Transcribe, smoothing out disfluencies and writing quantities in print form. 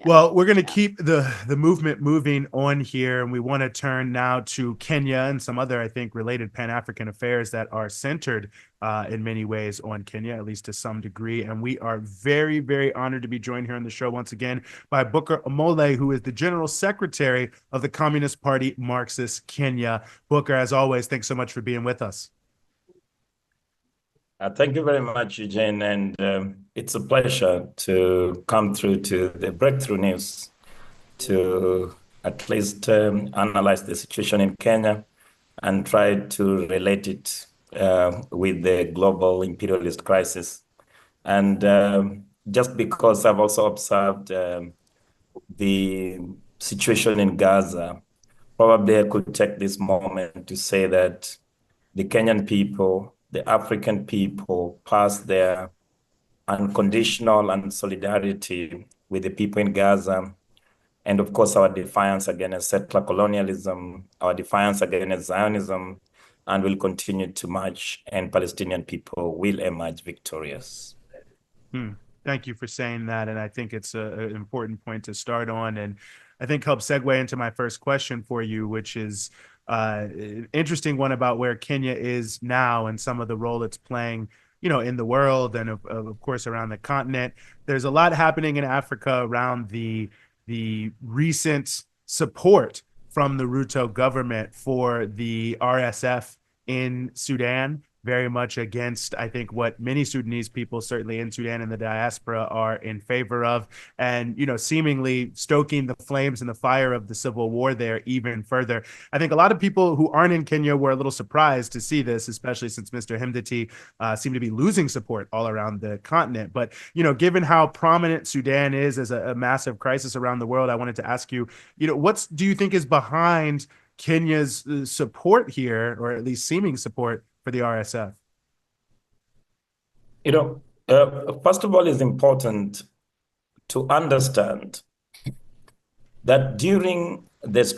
Well, we're going to keep the movement moving on here, and we want to turn now to Kenya and some other, I think, related Pan-African affairs that are centered in many ways on Kenya, at least to some degree. And we are very, very honored to be joined here on the show once again by Booker Amole, who is the General Secretary of the Communist Party Marxist Kenya. Booker, as always, thanks so much for being with us. Thank you very much, Eugene, and it's a pleasure to come through to the Breakthrough News to at least analyze the situation in Kenya and try to relate it with the global imperialist crisis. And just because I've also observed the situation in Gaza, probably I could take this moment to say that the Kenyan people, the African people, passed their unconditional and solidarity with the people in Gaza. And of course, our defiance against settler colonialism, our defiance against Zionism, and will continue to march, and Palestinian people will emerge victorious. Thank you for saying that. And I think it's an important point to start on. And I think helps segue into my first question for you, which is an interesting one about where Kenya is now and some of the role it's playing, in the world and of course around the continent. There's a lot happening in Africa around the recent support from the Ruto government for the RSF in Sudan, very much against, I think, what many Sudanese people, certainly in Sudan and the diaspora, are in favor of, and, seemingly stoking the flames and the fire of the civil war there even further. I think a lot of people who aren't in Kenya were a little surprised to see this, especially since Mr. Hemditi seemed to be losing support all around the continent. But, given how prominent Sudan is as a massive crisis around the world, I wanted to ask you, what do you think is behind Kenya's support here, or at least seeming support for the RSF? First of all, it's important to understand that during this